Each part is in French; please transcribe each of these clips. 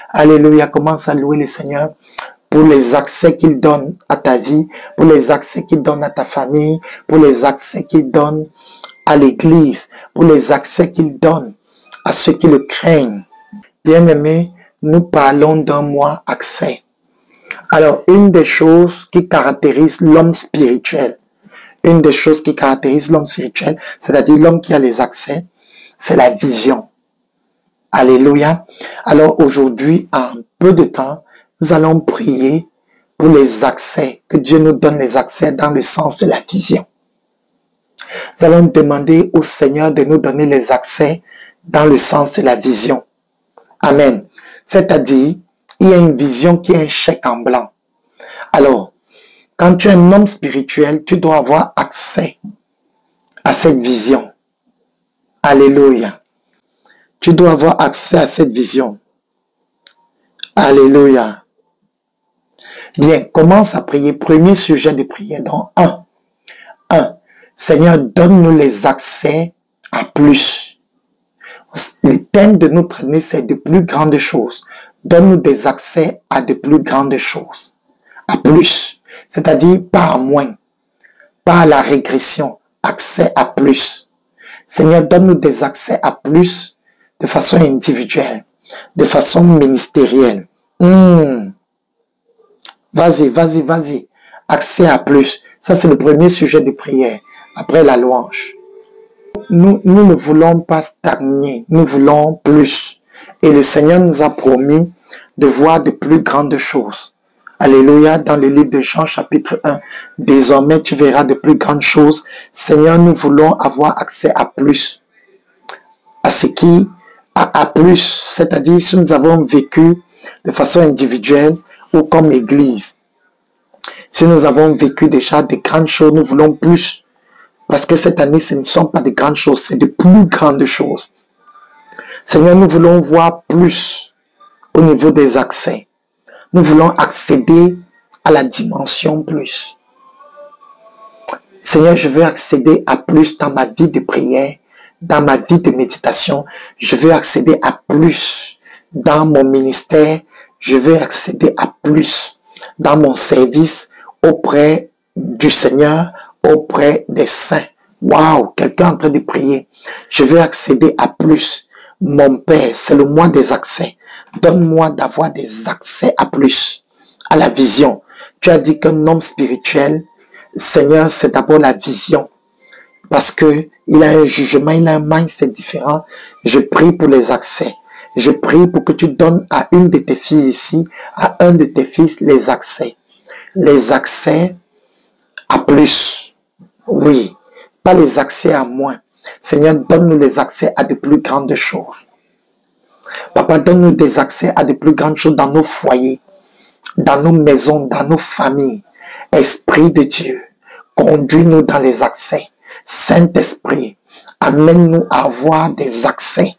Alléluia, commence à louer le Seigneur pour les accès qu'il donne à ta vie, pour les accès qu'il donne à ta famille, pour les accès qu'il donne à l'église, pour les accès qu'il donne à ceux qui le craignent. Bien-aimés, nous parlons d'un mois accès. Alors, une des choses qui caractérise l'homme spirituel, c'est-à-dire l'homme qui a les accès, c'est la vision. Alléluia. Alors aujourd'hui, en peu de temps, nous allons prier pour les accès, que Dieu nous donne les accès dans le sens de la vision. Nous allons demander au Seigneur de nous donner les accès dans le sens de la vision. Amen. C'est-à-dire, il y a une vision qui est un chèque en blanc. Alors, quand tu es un homme spirituel, tu dois avoir accès à cette vision. Alléluia. Tu dois avoir accès à cette vision. Alléluia. Bien, commence à prier. Premier sujet de prière. Donc, 1. Seigneur, donne-nous les accès à plus. Le thème de notre année, c'est de plus grandes choses. Donne-nous des accès à de plus grandes choses. À plus. C'est-à-dire pas à moins. Pas à la régression. Accès à plus. Seigneur, donne-nous des accès à plus de façon individuelle, de façon ministérielle. Vas-y. Accès à plus. Ça, c'est le premier sujet de prière. Après la louange. Nous ne voulons pas stagner. Nous voulons plus. Et le Seigneur nous a promis de voir de plus grandes choses. Alléluia. Dans le livre de Jean, chapitre 1. Désormais, tu verras de plus grandes choses. Seigneur, nous voulons avoir accès à plus. À ce qui à plus, c'est-à-dire si nous avons vécu de façon individuelle ou comme église. Si nous avons vécu déjà de grandes choses, nous voulons plus. Parce que cette année, ce ne sont pas de grandes choses, c'est de plus grandes choses. Seigneur, nous voulons voir plus au niveau des accès. Nous voulons accéder à la dimension plus. Seigneur, je veux accéder à plus dans ma vie de prière, dans ma vie de méditation. Je veux accéder à plus dans mon ministère. Je veux accéder à plus dans mon service auprès du Seigneur, auprès des saints. Waouh, quelqu'un est en train de prier. Je veux accéder à plus. Mon Père, c'est le mois des accès. Donne-moi d'avoir des accès à plus, à la vision. Tu as dit qu'un homme spirituel, Seigneur, c'est d'abord la vision. Parce que il a un jugement, il a un mindset différent. Je prie pour les accès. Je prie pour que tu donnes à une de tes filles ici, à un de tes fils, les accès. Les accès à plus. Oui. Pas les accès à moins. Seigneur, donne-nous les accès à de plus grandes choses. Papa, donne-nous des accès à de plus grandes choses dans nos foyers, dans nos maisons, dans nos familles. Esprit de Dieu, conduis-nous dans les accès. Saint-Esprit, amène-nous à avoir des accès,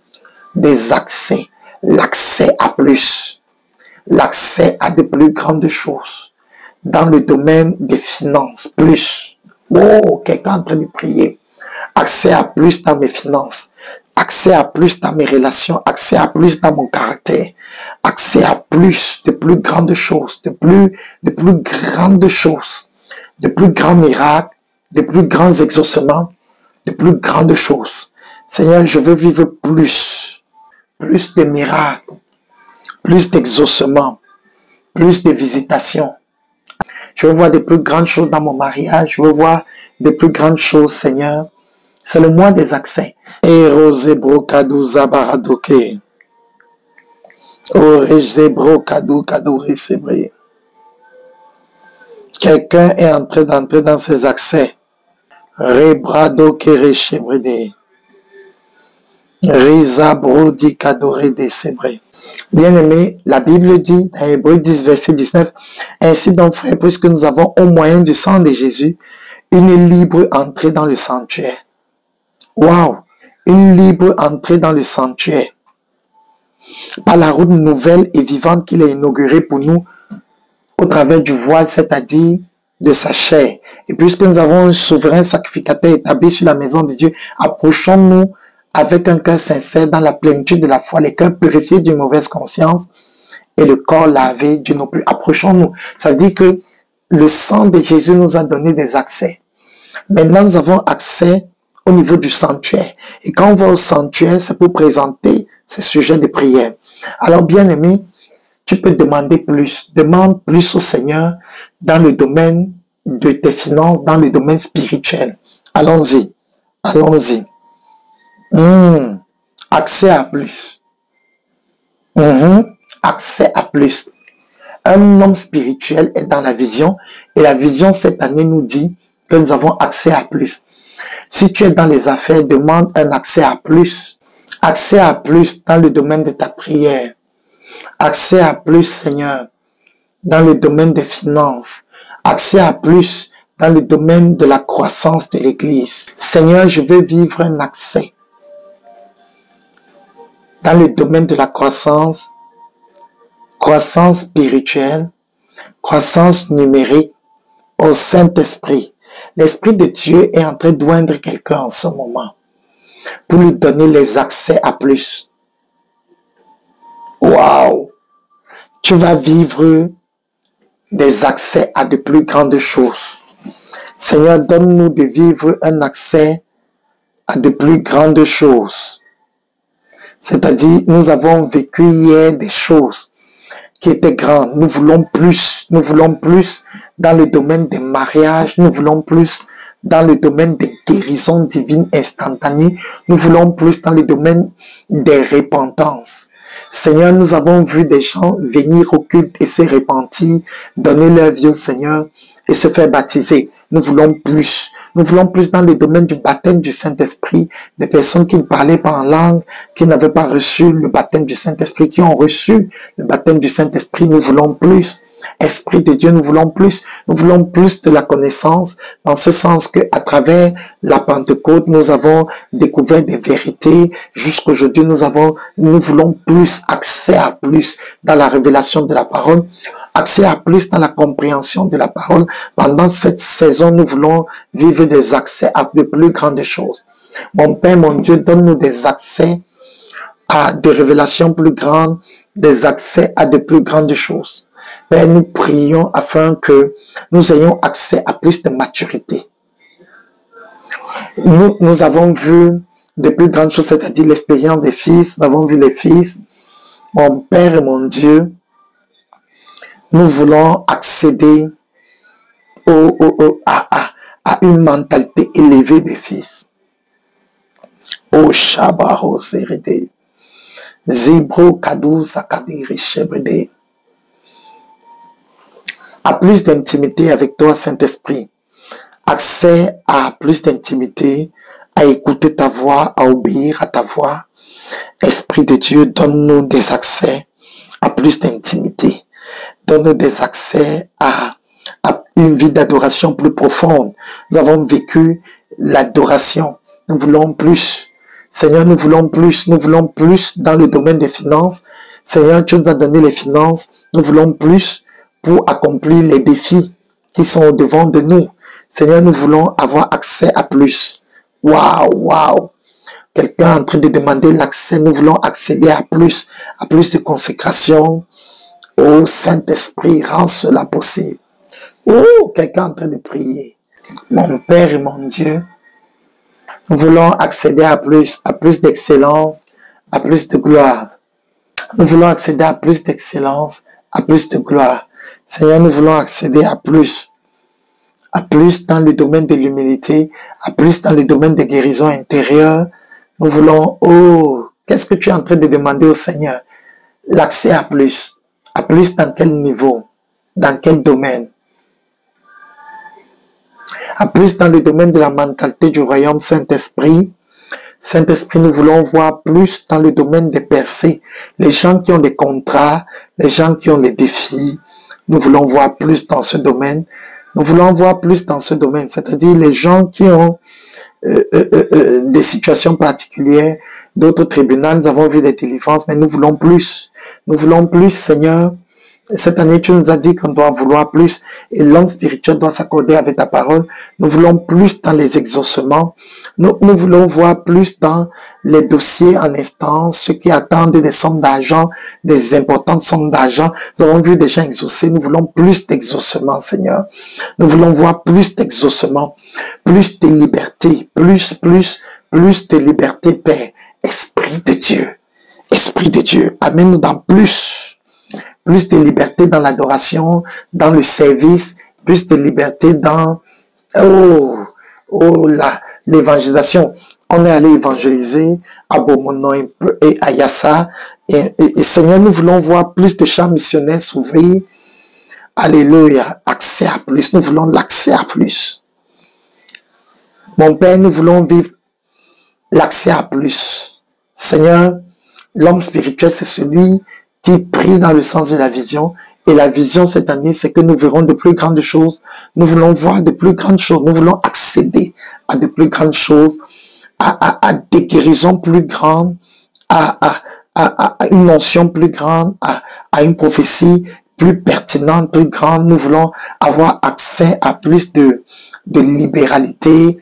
l'accès à plus, l'accès à de plus grandes choses, dans le domaine des finances, plus. Oh, quelqu'un est en train de prier. Accès à plus dans mes finances, accès à plus dans mes relations, accès à plus dans mon caractère, accès à plus, de plus grandes choses, de plus grandes choses, de plus grands miracles, de plus grands exaucements, de plus grandes choses. Seigneur, je veux vivre plus de miracles, plus d'exaucements, plus de visitations. Je veux voir de plus grandes choses dans mon mariage, je veux voir de plus grandes choses, Seigneur. C'est le mois des accès. Quelqu'un est en train d'entrer dans ses accès. Rebrado kerechebrede. Rizabro kadore de sebre. Bien-aimé, la Bible dit dans Hébreux 10, verset 19, ainsi donc, frère, puisque nous avons au moyen du sang de Jésus une libre entrée dans le sanctuaire. Waouh! Une libre entrée dans le sanctuaire. Par la route nouvelle et vivante qu'il a inaugurée pour nous au travers du voile, c'est-à-dire de sa chair. Et puisque nous avons un souverain sacrificateur établi sur la maison de Dieu, approchons-nous avec un cœur sincère dans la plénitude de la foi, les cœurs purifiés d'une mauvaise conscience et le corps lavé, Dieu non plus. Approchons-nous. Ça veut dire que le sang de Jésus nous a donné des accès. Maintenant, nous avons accès au niveau du sanctuaire. Et quand on va au sanctuaire, c'est pour présenter ces sujets de prière. Alors, bien-aimé, tu peux demander plus. Demande plus au Seigneur dans le domaine de tes finances, dans le domaine spirituel. Allons-y. Allons-y. Accès à plus. Accès à plus. Un homme spirituel est dans la vision et la vision cette année nous dit que nous avons accès à plus. Si tu es dans les affaires, demande un accès à plus. Accès à plus dans le domaine de ta prière. Accès à plus, Seigneur, dans le domaine des finances. Accès à plus dans le domaine de la croissance de l'Église. Seigneur, je veux vivre un accès dans le domaine de la croissance spirituelle, croissance numérique au Saint-Esprit. L'Esprit de Dieu est en train d'oindre quelqu'un en ce moment pour lui donner les accès à plus. Waouh! Tu vas vivre des accès à de plus grandes choses. Seigneur, donne-nous de vivre un accès à de plus grandes choses. C'est-à-dire, nous avons vécu hier des choses qui étaient grandes. Nous voulons plus. Nous voulons plus dans le domaine des mariages. Nous voulons plus dans le domaine des guérisons divines instantanées. Nous voulons plus dans le domaine des repentances. Seigneur, nous avons vu des gens venir au culte et se repentir, donner leur vie au Seigneur et se faire baptiser. Nous voulons plus. Nous voulons plus dans le domaine du baptême du Saint-Esprit, des personnes qui ne parlaient pas en langue, qui n'avaient pas reçu le baptême du Saint-Esprit, qui ont reçu le baptême du Saint-Esprit. Nous voulons plus. Esprit de Dieu, nous voulons plus. Nous voulons plus de la connaissance, dans ce sens que à travers la Pentecôte, nous avons découvert des vérités. Jusqu'aujourd'hui, nous voulons plus, accès à plus dans la révélation de la parole, accès à plus dans la compréhension de la parole. Pendant cette saison, nous voulons vivre des accès à de plus grandes choses. Mon Père, mon Dieu, donne-nous des accès à des révélations plus grandes, des accès à de plus grandes choses. Père, nous prions afin que nous ayons accès à plus de maturité. Nous avons vu de plus grandes choses, c'est-à-dire l'expérience des fils. Nous avons vu les fils. Mon Père et mon Dieu, nous voulons accéder à une mentalité élevée des fils. Oh Shabbat, Zerede, Zibro, Kadou, Zakadiri, Shebrede. À plus d'intimité avec toi, Saint-Esprit. Accès à plus d'intimité, à écouter ta voix, à obéir à ta voix. Esprit de Dieu, donne-nous des accès à plus d'intimité. Donne-nous des accès à une vie d'adoration plus profonde. Nous avons vécu l'adoration. Nous voulons plus. Seigneur, nous voulons plus. Nous voulons plus dans le domaine des finances. Seigneur, tu nous as donné les finances. Nous voulons plus pour accomplir les défis qui sont au devant de nous. Seigneur, nous voulons avoir accès à plus. Waouh, waouh. Quelqu'un est en train de demander l'accès. Nous voulons accéder à plus de consécration. Oh Saint-Esprit, rends cela possible. Oh, quelqu'un est en train de prier. Mon Père et mon Dieu, nous voulons accéder à plus d'excellence, à plus de gloire. Nous voulons accéder à plus d'excellence, à plus de gloire. Seigneur, nous voulons accéder à plus dans le domaine de l'humilité, à plus dans le domaine des guérisons intérieures. Nous voulons, oh, qu'est-ce que tu es en train de demander au Seigneur? L'accès à plus dans quel niveau, dans quel domaine? À plus dans le domaine de la mentalité du royaume Saint-Esprit. Saint-Esprit, nous voulons voir plus dans le domaine des percées. Les gens qui ont des contrats, les gens qui ont les défis, nous voulons voir plus dans ce domaine. Nous voulons voir plus dans ce domaine, c'est-à-dire les gens qui ont des situations particulières, d'autres tribunaux, nous avons vu des délivrances, mais nous voulons plus. Nous voulons plus, Seigneur, Cette année, tu nous as dit qu'on doit vouloir plus et l'homme spirituel doit s'accorder avec ta parole. Nous voulons plus dans les exaucements. Nous voulons voir plus dans les dossiers en instance, ceux qui attendent des sommes d'argent, des importantes sommes d'argent. Nous avons vu des gens exaucés. Nous voulons plus d'exaucements, Seigneur. Nous voulons voir plus d'exaucements, plus de liberté, plus de liberté, Père. Esprit de Dieu, amène-nous dans plus de liberté dans l'adoration, dans le service, plus de liberté dans l'évangélisation. On est allé évangéliser à Bomono et à Yassa. Et Seigneur, nous voulons voir plus de champs missionnaires s'ouvrir. Alléluia, accès à plus. Nous voulons l'accès à plus. Mon Père, nous voulons vivre l'accès à plus. Seigneur, l'homme spirituel, c'est celui qui prie dans le sens de la vision. Et la vision cette année, c'est que nous verrons de plus grandes choses. Nous voulons voir de plus grandes choses. Nous voulons accéder à de plus grandes choses, à des guérisons plus grandes, à une notion plus grande, à une prophétie plus pertinente, plus grande. Nous voulons avoir accès à plus de libéralité.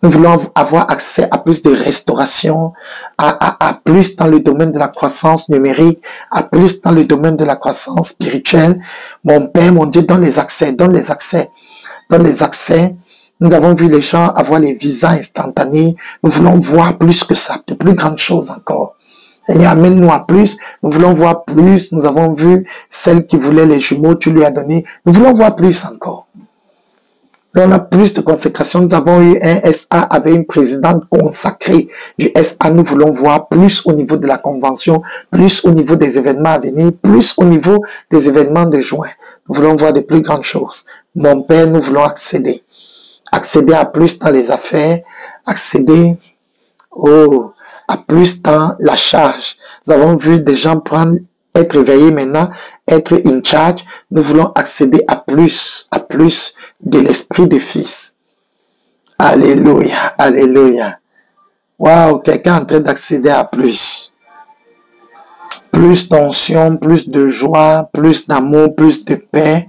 Nous voulons avoir accès à plus de restauration, à plus dans le domaine de la croissance numérique, à plus dans le domaine de la croissance spirituelle. Mon Père, mon Dieu, donne les accès, donne les accès, donne les accès. Nous avons vu les gens avoir les visas instantanés. Nous voulons voir plus que ça, de plus grandes choses encore. Seigneur, amène-nous à plus. Nous voulons voir plus. Nous avons vu celle qui voulait les jumeaux, tu lui as donné. Nous voulons voir plus encore. On a plus de consécration. Nous avons eu un SA avec une présidente consacrée du SA. Nous voulons voir plus au niveau de la convention, plus au niveau des événements à venir, plus au niveau des événements de juin. Nous voulons voir de plus grandes choses. Mon Père, nous voulons accéder. Accéder à plus dans les affaires, accéder à plus dans la charge. Nous avons vu des gens être éveillés maintenant, être in charge. Nous voulons accéder à plus de l'esprit de fils. Alléluia, alléluia. Waouh, quelqu'un est en train d'accéder à plus. Plus d'onction, plus de joie, plus d'amour, plus de paix.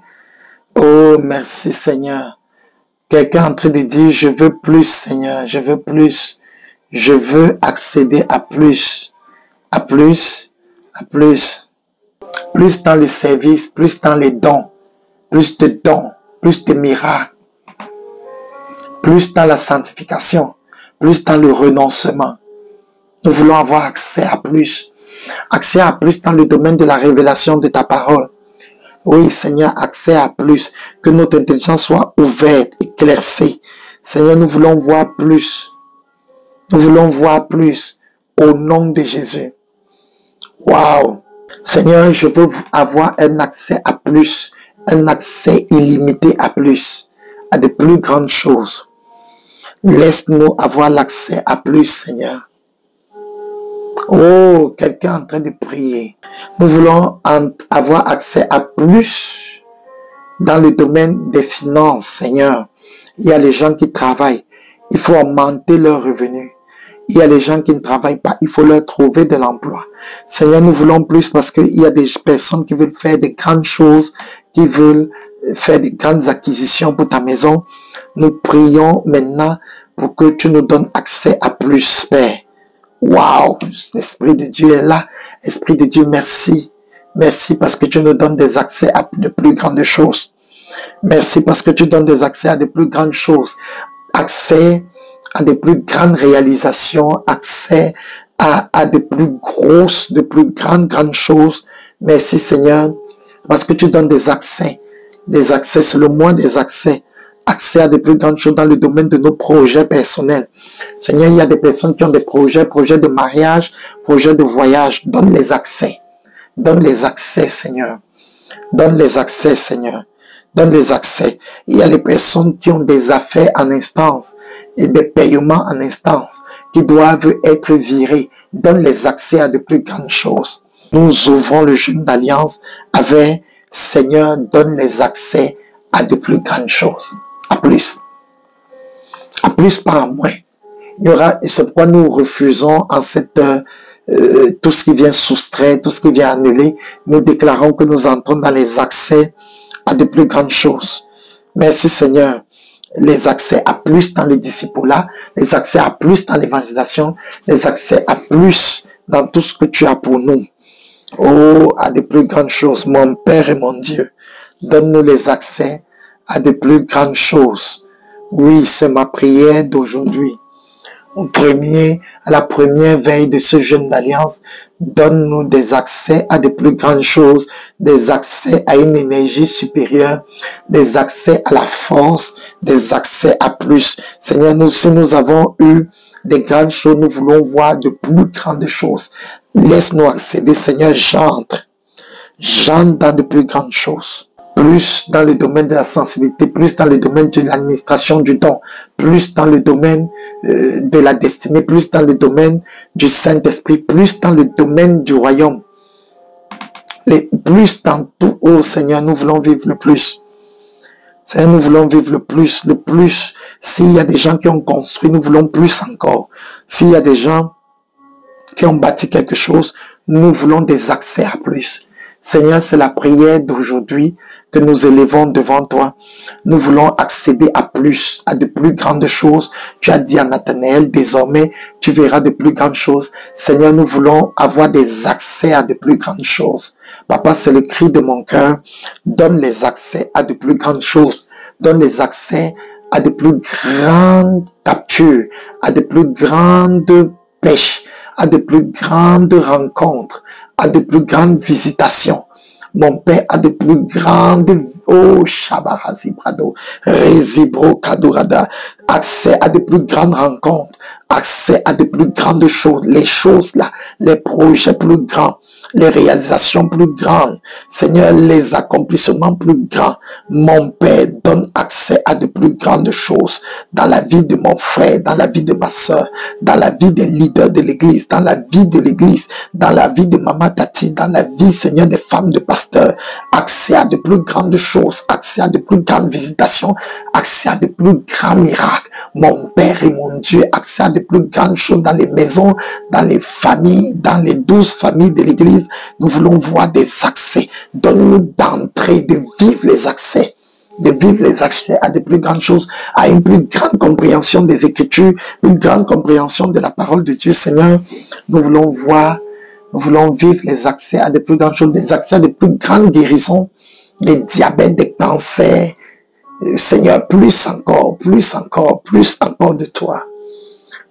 Oh, merci Seigneur. Quelqu'un est en train de dire, je veux plus Seigneur, je veux plus. Je veux accéder à plus, à plus, à plus. Plus dans le service, plus dans les dons, plus de miracles, plus dans la sanctification, plus dans le renoncement. Nous voulons avoir accès à plus dans le domaine de la révélation de ta parole. Oui, Seigneur, accès à plus, que notre intelligence soit ouverte, éclaircie. Seigneur, nous voulons voir plus. Nous voulons voir plus au nom de Jésus. Waouh! Seigneur, je veux avoir un accès à plus, un accès illimité à plus, à de plus grandes choses. Laisse-nous avoir l'accès à plus, Seigneur. Oh, quelqu'un est en train de prier. Nous voulons avoir accès à plus dans le domaine des finances, Seigneur. Il y a les gens qui travaillent. Il faut augmenter leurs revenus. Il y a les gens qui ne travaillent pas. Il faut leur trouver de l'emploi. Seigneur, nous voulons plus parce qu'il y a des personnes qui veulent faire des grandes choses, qui veulent faire des grandes acquisitions pour ta maison. Nous prions maintenant pour que tu nous donnes accès à plus, Père. Waouh! L'Esprit de Dieu est là. Esprit de Dieu, merci. Merci parce que tu nous donnes des accès à de plus grandes choses. Merci parce que tu donnes des accès à de plus grandes choses. Accès à de plus grandes réalisations, accès à de plus grosses, de plus grandes choses. Merci Seigneur, parce que tu donnes des accès, c'est le moins des accès à de plus grandes choses dans le domaine de nos projets personnels. Seigneur, il y a des personnes qui ont des projets de mariage, projets de voyage. Donne les accès Seigneur. Donne les accès Seigneur. Donne les accès. Il y a les personnes qui ont des affaires en instance et des paiements en instance qui doivent être virés. Donne les accès à de plus grandes choses. Nous ouvrons le jeûne d'alliance avec Seigneur, donne les accès à de plus grandes choses. À plus. À plus, pas à moins. C'est pourquoi nous refusons en cette tout ce qui vient soustraire, tout ce qui vient annuler. Nous déclarons que nous entrons dans les accès à de plus grandes choses. Merci Seigneur. Les accès à plus dans le discipulat, les accès à plus dans l'évangélisation, les accès à plus dans tout ce que tu as pour nous. Oh, à de plus grandes choses, mon Père et mon Dieu, donne-nous les accès à de plus grandes choses. Oui, c'est ma prière d'aujourd'hui. À la première veille de ce jeûne d'alliance, donne-nous des accès à de plus grandes choses, des accès à une énergie supérieure, des accès à la force, des accès à plus. Seigneur, si nous avons eu des grandes choses, nous voulons voir de plus grandes choses. Laisse-nous accéder, Seigneur, j'entre dans de plus grandes choses. Plus dans le domaine de la sensibilité, plus dans le domaine de l'administration du don, plus dans le domaine de la destinée, plus dans le domaine du Saint-Esprit, plus dans le domaine du royaume. Plus dans tout, oh Seigneur, nous voulons vivre le plus. Seigneur, nous voulons vivre le plus, le plus. S'il y a des gens qui ont construit, nous voulons plus encore. S'il y a des gens qui ont bâti quelque chose, nous voulons des accès à plus. Seigneur, c'est la prière d'aujourd'hui que nous élevons devant toi. Nous voulons accéder à plus, à de plus grandes choses. Tu as dit à Nathanaël, désormais, tu verras de plus grandes choses. Seigneur, nous voulons avoir des accès à de plus grandes choses. Papa, c'est le cri de mon cœur. Donne les accès à de plus grandes choses. Donne les accès à de plus grandes captures, à de plus grandes pêches, à de plus grandes rencontres, à de plus grandes visitations. Mon Père, à de plus grandes, oh, Shabarazibrado, Rezibro Kadurada, accès à de plus grandes rencontres, accès à de plus grandes choses, les choses là, les projets plus grands, les réalisations plus grandes, Seigneur, les accomplissements plus grands. Mon Père, donne accès à de plus grandes choses dans la vie de mon frère, dans la vie de ma soeur, dans la vie des leaders de l'église, dans la vie de l'église, dans la vie de Maman Tati, dans la vie, Seigneur, des femmes de pasteurs. Accès à de plus grandes choses, accès à de plus grandes visitations, accès à de plus grands miracles. Mon Père et mon Dieu, accès à de plus grandes choses dans les maisons, dans les familles, dans les 12 familles de l'église. Nous voulons voir des accès. Donne-nous d'entrer, de vivre les accès. De vivre les accès à de plus grandes choses, à une plus grande compréhension des Écritures, une grande compréhension de la parole de Dieu, Seigneur. Nous voulons voir, nous voulons vivre les accès à de plus grandes choses, des accès à de plus grandes guérisons, des diabètes, des cancers. Seigneur, plus encore, plus encore, plus encore de toi.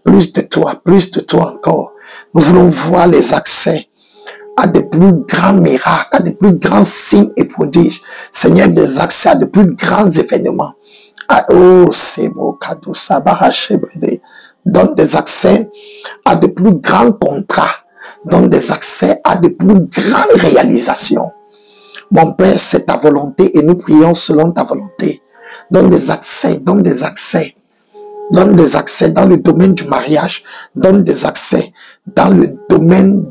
Plus de toi encore. Nous voulons voir les accès à de plus grands miracles, à de plus grands signes et prodiges. Seigneur, des accès à de plus grands événements. Oh, c'est beau cadeau, ça barache. Donne des accès à de plus grands contrats. Donne des accès à de plus grandes réalisations. Mon Père, c'est ta volonté et nous prions selon ta volonté. Donne des accès, donne des accès. Donne des accès dans le domaine du mariage. Donne des accès dans le domaine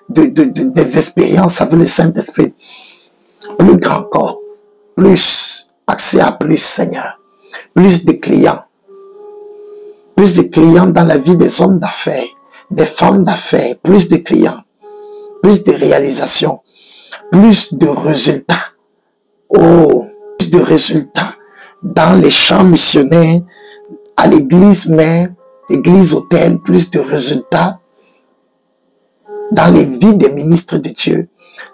des expériences avec le Saint-Esprit. Plus grand encore. Plus. Accès à plus, Seigneur. Plus de clients. Plus de clients dans la vie des hommes d'affaires, des femmes d'affaires. Plus de clients. Plus de réalisations. Plus de résultats. Oh, plus de résultats dans les champs missionnaires, à l'église mère, église hôtel, plus de résultats dans les vies des ministres de Dieu,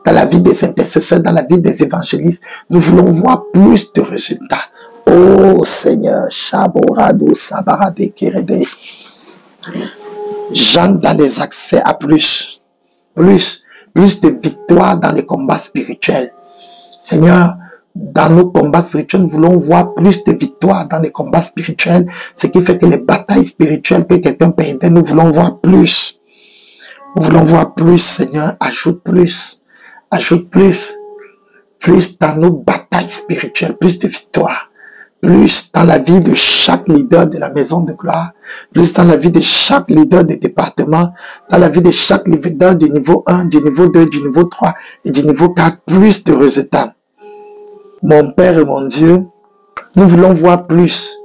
dans la vie des intercesseurs, dans la vie des évangélistes. Nous voulons voir plus de résultats. Oh Seigneur, Shaborado, Sabarade, Kerede. J'entre dans les accès à plus de victoires dans les combats spirituels. Seigneur, dans nos combats spirituels, nous voulons voir plus de victoires dans les combats spirituels. Ce qui fait que les batailles spirituelles que quelqu'un perdait, nous voulons voir plus. Nous voulons voir plus, Seigneur. Ajoute plus. Ajoute plus. Plus dans nos batailles spirituelles. Plus de victoires. Plus dans la vie de chaque leader de la maison de gloire. Plus dans la vie de chaque leader des départements. Dans la vie de chaque leader du niveau 1, du niveau 2, du niveau 3 et du niveau 4. Plus de résultats. Mon Père et mon Dieu, nous voulons voir plus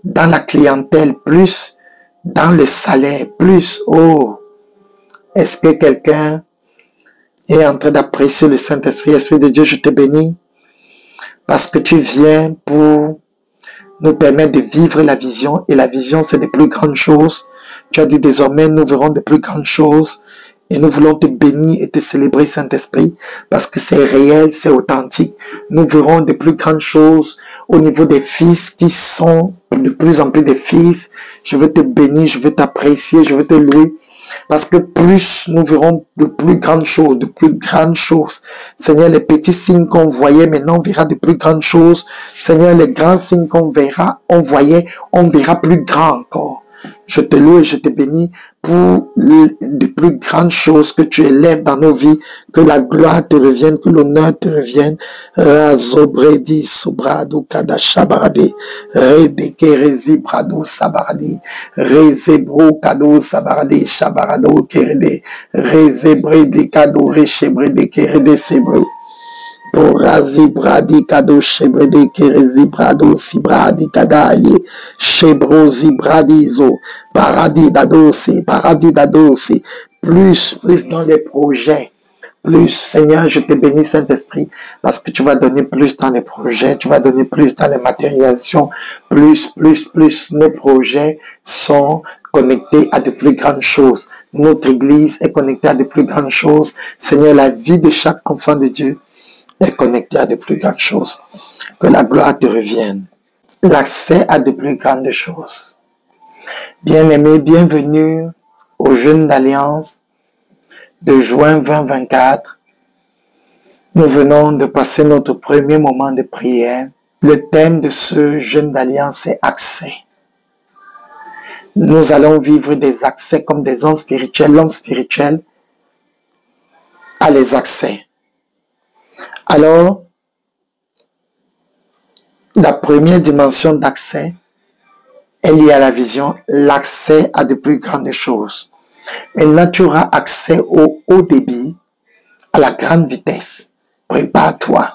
dans la clientèle, plus dans le salaire, plus, oh, Est-ce que quelqu'un est en train d'apprécier le Saint-Esprit? Esprit de Dieu, je te bénis parce que tu viens pour nous permettre de vivre la vision. Et la vision, c'est de plus grandes choses. Tu as dit désormais, nous verrons de plus grandes choses. Et nous voulons te bénir et te célébrer, Saint-Esprit, parce que c'est réel, c'est authentique. Nous verrons de plus grandes choses au niveau des fils qui sont de plus en plus des fils. Je veux te bénir, je veux t'apprécier, je veux te louer. Parce que plus nous verrons de plus grandes choses, de plus grandes choses. Seigneur, les petits signes qu'on voyait, maintenant on verra de plus grandes choses. Seigneur, les grands signes qu'on verra, on voyait, on verra plus grand encore. Je te loue et je te bénis pour les plus grandes choses que tu élèves dans nos vies, que la gloire te revienne, que l'honneur te revienne. Zobredi, Sobrado, Kadashabarade, Redekerezi, Brado, Sabaradi, Rezebro, Kado, Sabarade, Shabarado, Kerede, Rezebredi, Kado, Rechebrede, Kerede, Sebro. Razi bradi kado shebrede kerezi brado si bradi kadaye shebro zibradizo paradis dadosi plus dans les projets. Plus, Seigneur, je te bénis, Saint-Esprit, parce que tu vas donner plus dans les projets, tu vas donner plus dans les matérialisations, plus, nos projets sont connectés à de plus grandes choses. Notre Église est connectée à de plus grandes choses. Seigneur, la vie de chaque enfant de Dieu est connecté à de plus grandes choses. Que la gloire te revienne. L'accès à de plus grandes choses. Bien-aimés, bienvenue au jeûne d'Alliance de juin 2024. Nous venons de passer notre premier moment de prière. Le thème de ce jeûne d'Alliance est accès. Nous allons vivre des accès comme des hommes spirituels. L'homme spirituel a les accès. Alors, la première dimension d'accès est liée à la vision, l'accès à de plus grandes choses. Maintenant, tu auras accès au haut débit, à la grande vitesse. Prépare-toi.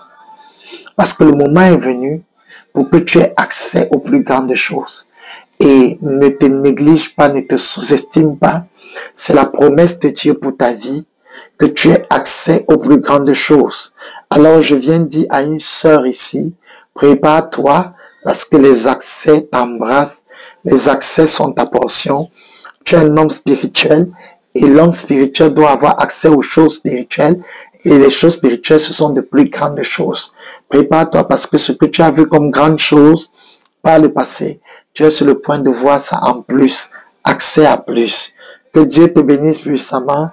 Parce que le moment est venu pour que tu aies accès aux plus grandes choses. Et ne te néglige pas, ne te sous-estime pas. C'est la promesse de Dieu pour ta vie, que tu aies accès aux plus grandes choses. Alors je viens dire à une sœur ici, prépare-toi parce que les accès t'embrassent, les accès sont ta portion. Tu es un homme spirituel et l'homme spirituel doit avoir accès aux choses spirituelles et les choses spirituelles ce sont de plus grandes choses. Prépare-toi parce que ce que tu as vu comme grande chose par le passé, tu es sur le point de voir ça en plus, accès à plus. Que Dieu te bénisse puissamment.